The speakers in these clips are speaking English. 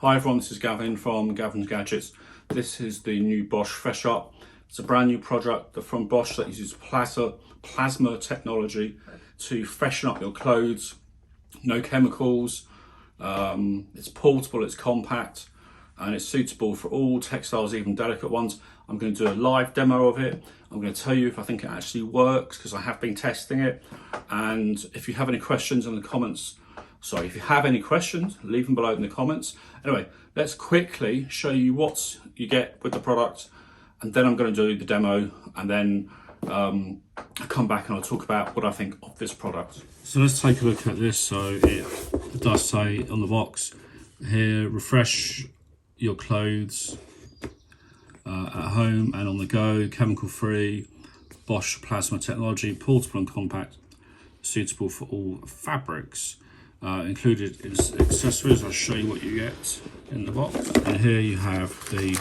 Hi everyone, this is Gavin from Gavin's Gadgets. This is the new Bosch FreshUp. It's a brand new product from Bosch that uses plasma technology to freshen up your clothes. No chemicals, it's portable, it's compact, and it's suitable for all textiles, even delicate ones. I'm going to do a live demo of it. I'm going to tell you if I think it actually works, because I have been testing it. And if you have any questions in the comments, if you have any questions, leave them below in the comments. Anyway, let's quickly show you what you get with the product, and then I'm going to do the demo, and then I'll come back and I'll talk about what I think of this product. So let's take a look at this. So it does say on the box here, refresh your clothes at home and on the go, chemical free, Bosch plasma technology, portable and compact, suitable for all fabrics. Included in accessories. I'll show you what you get in the box. And here you have the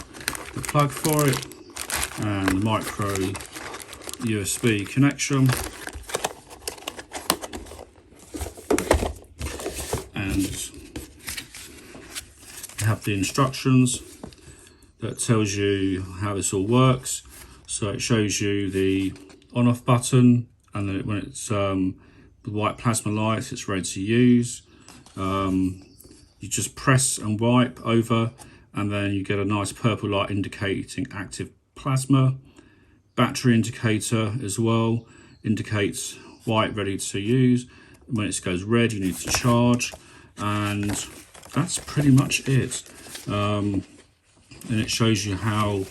plug for it and the micro USB connection, and you have the instructions that tells you how this all works. So it shows you the on-off button, and then when it's the white plasma lights, it's ready to use. You just press and wipe over, and then you get a nice purple light indicating active plasma. Battery indicator as well indicates white, ready to use. When it goes red, you need to charge, and that's pretty much it. And it shows you how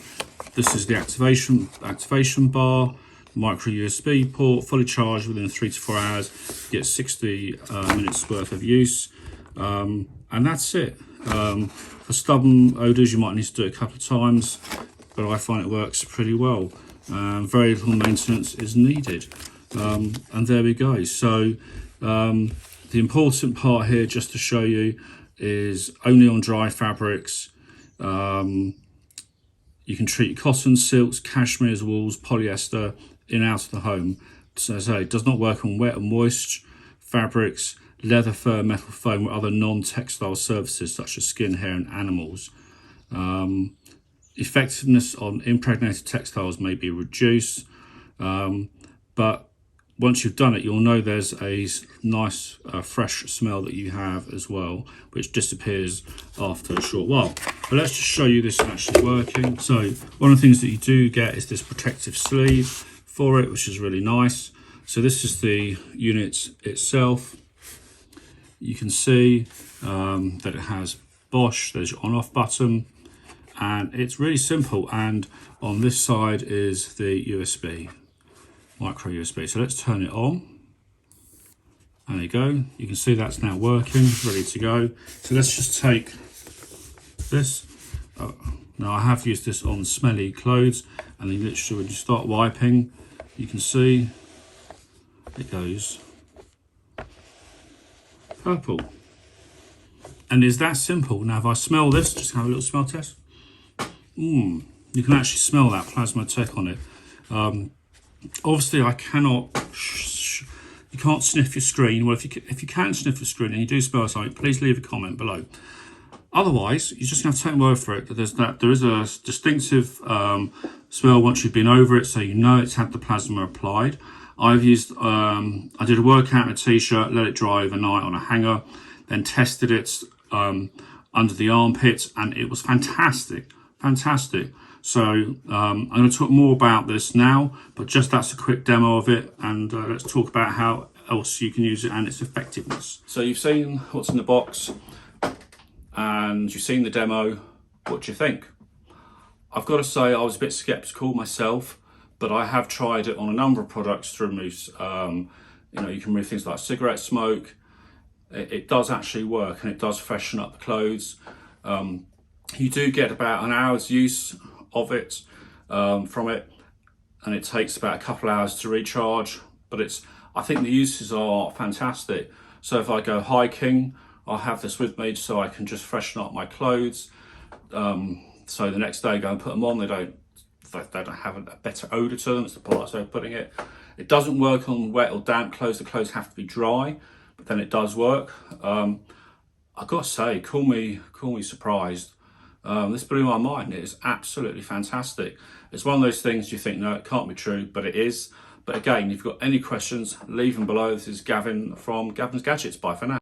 this is the activation bar. Micro USB port, fully charged within 3 to 4 hours, you get 60 minutes worth of use, and that's it. For stubborn odours, you might need to do it a couple of times, but I find it works pretty well. Very little maintenance is needed, and there we go. So the important part here, just to show you, is only on dry fabrics. You can treat cotton, silks, cashmeres, wools, polyester in and out of the home. So as I say, it does not work on wet and moist fabrics, leather, fur, metal, foam, or other non-textile surfaces such as skin, hair, and animals. Effectiveness on impregnated textiles may be reduced, but once you've done it, you'll know there's a nice fresh smell that you have as well, which disappears after a short while. But let's just show you this actually working. So one of the things that you do get is this protective sleeve for it, which is really nice. So this is the unit itself. You can see that it has Bosch, there's your on-off button, and it's really simple. And on this side is the USB, micro USB. So let's turn it on. There you go. You can see that's now working, ready to go. So let's just take this. Now I have used this on smelly clothes, and then literally when you start wiping, you can see it goes purple. And it's that simple. Now if I smell this, just have a little smell test. You can actually smell that plasma tech on it. Obviously I cannot, you can't sniff your screen. Well, if you can sniff your screen and you do smell something, please leave a comment below. Otherwise, you're just going to take my word for it that there is a distinctive smell once you've been over it, so you know it's had the plasma applied. I've used, I did a workout in a t-shirt, let it dry overnight on a hanger, then tested it under the armpit, and it was fantastic. So I'm going to talk more about this now, but just that's a quick demo of it, and let's talk about how else you can use it and its effectiveness. So you've seen what's in the box, and you've seen the demo. What do you think? I've got to say I was a bit skeptical myself, but I have tried it on a number of products to remove, you can remove things like cigarette smoke. It does actually work, and it does freshen up the clothes. You do get about an hour's use of it from it, and it takes about a couple of hours to recharge, but I think the uses are fantastic. So if I go hiking, I'll have this with me so I can just freshen up my clothes. So the next day go and put them on, they don't have a better odor to them. It's the polite way of putting it. It doesn't work on wet or damp clothes. The clothes have to be dry, but then it does work. I've got to say, call me surprised. This blew my mind. It is absolutely fantastic. It's one of those things you think, no, it can't be true, but it is. But again, if you've got any questions, leave them below. This is Gavin from Gavin's Gadgets. Bye for now.